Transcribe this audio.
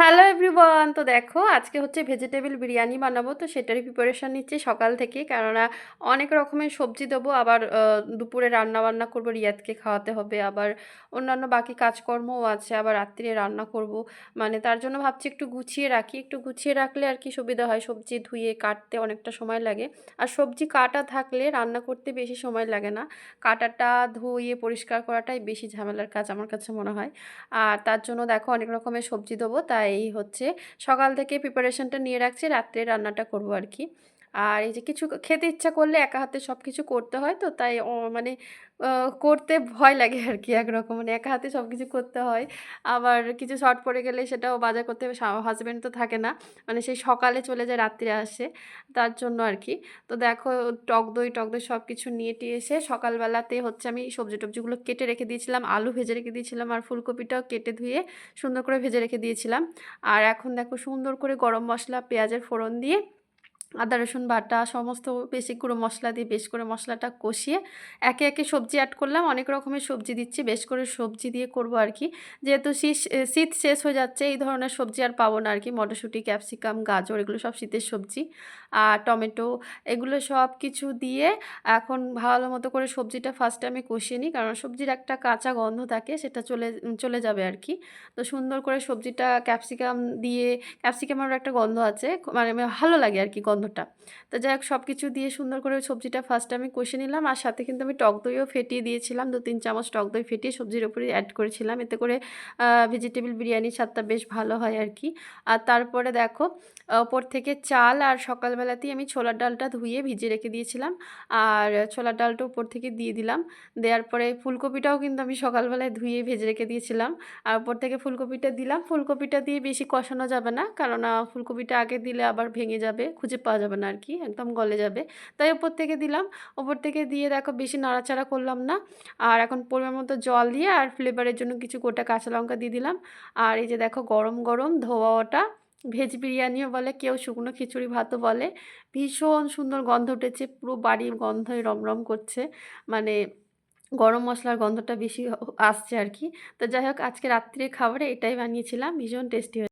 Hello everyone, তো দেখো আজকে হচ্ছে ভেজিটেবল বিরিয়ানি বানাবো, তো সেটারই প্রিপারেশন নিচ্ছি সকাল থেকে। কেননা অনেক রকমের সবজি দেবো, আবার দুপুরে রান্না বান্না করবো, রিয়াদকে খাওয়াতে হবে, আবার অন্যান্য বাকি কাজকর্মও আছে, আবার রাত্রিরে রান্না করব। মানে তার জন্য ভাবছি একটু গুছিয়ে রাখি, একটু গুছিয়ে রাখলে আর কি সুবিধা হয়, সবজি ধুয়ে কাটতে অনেকটা সময় লাগে। আর সবজি কাটা থাকলে রান্না করতে বেশি সময় লাগে না, কাটাটা ধুয়ে পরিষ্কার করাটাই বেশি ঝামেলার কাজ আমার কাছে মনে হয়। আর তার জন্য দেখো অনেক রকমের সবজি দেবো, তাই হচ্ছে সকাল থেকে প্রিপারেশনটা নিয়ে রাখছি, রাত্রে রান্নাটা করব আর কি। আর এই যে কিছু খেতে ইচ্ছা করলে একা হাতে সব কিছু করতে হয়, তো তাই মানে করতে ভয় লাগে আর কি, একরকম মানে একা হাতে সব কিছু করতে হয়। আবার কিছু শর্ট পড়ে গেলে সেটাও বাজার করতে হবে, হাজব্যান্ড তো থাকে না, মানে সেই সকালে চলে যায় রাত্রে আসে, তার জন্য আর কি। তো দেখো টক দই সব কিছু নিয়ে টিয়ে এসে সকালবেলাতে হচ্ছে আমি সবজি টবজিগুলো কেটে রেখে দিয়েছিলাম, আলু ভেজে রেখে দিয়েছিলাম, আর ফুলকপিটাও কেটে ধুয়ে সুন্দর করে ভেজে রেখে দিয়েছিলাম। আর এখন দেখো সুন্দর করে গরম মশলা পেঁয়াজের ফোড়ন দিয়ে আদা রসুন বাটা সমস্ত বেশি গুঁড়ো মশলা দিয়ে বেশ করে মশলাটা কষিয়ে একে একে সবজি অ্যাড করলাম। অনেক রকমের সবজি দিচ্ছি, বেশ করে সবজি দিয়ে করব আর কি। যেহেতু শীত শেষ হয়ে যাচ্ছে, এই ধরনের সবজি আর পাবো না আর কি। মটরশুঁটি, ক্যাপসিকাম, গাজর এগুলো সব শীতের সবজি, আর টমেটো, এগুলো সব কিছু দিয়ে এখন ভালো মতো করে সবজিটা ফার্স্টে আমি কষিয়ে নিই, কারণ সবজির একটা কাঁচা গন্ধ থাকে, সেটা চলে যাবে আর কি। তো সুন্দর করে সবজিটা ক্যাপসিকাম দিয়ে, ক্যাপসিকামেরও একটা গন্ধ আছে, মানে ভালো লাগে আর কি গন্ধটা। তো যাই হোক সব কিছু দিয়ে সুন্দর করে সবজিটা ফার্স্ট আমি কষে নিলাম, আর সাথে কিন্তু আমি টক দইও ফেটিয়ে দিয়েছিলাম, 2-3 চামচ টক দই ফেটিয়ে সবজির উপরে অ্যাড করেছিলাম, এতে করে ভেজিটেবল বিরিয়ানির স্বাদটা বেশ ভালো হয় আর কি। আর তারপরে দেখো ওপর থেকে চাল, আর সকালবেলাতেই আমি ছোলার ডালটা ধুয়ে ভিজিয়ে রেখে দিয়েছিলাম, আর ছোলার ডালটা উপর থেকে দিয়ে দিলাম। দেওয়ার পরে ফুলকপিটাও কিন্তু আমি সকালবেলায় ধুয়ে ভেজে রেখে দিয়েছিলাম, আর উপর থেকে ফুলকপিটা দিলাম। ফুলকপিটা দিয়ে বেশি কষানো যাবে না, কারণ ফুলকপিটা আগে দিলে আবার ভেঙে যাবে, খুঁজে পাওয়া যাবে না আর কি, একদম গলে যাবে। তাই উপর থেকে দিলাম। উপর থেকে দিয়ে দেখো বেশি নাড়াচাড়া করলাম না। আর এখন পরিমাণ মতো জল দিয়ে আর ফ্লেভারের জন্য কিছু গোটা কাঁচা লঙ্কা দিয়ে দিলাম। আর এই যে দেখো গরম গরম ধোয়া ওটা ভেজ বিরিয়ানিও বলে, কেউ শুকনো খিচুড়ি ভাতও বলে, ভীষণ সুন্দর গন্ধ উঠেছে, পুরো বাড়ির গন্ধই রমরম করছে। মানে গরম মশলার গন্ধটা বেশি আসছে আর কি। তো যাই হোক আজকে রাত্রির খাবারে এটাই বানিয়েছিলাম, ভীষণ টেস্টি হয়েছে।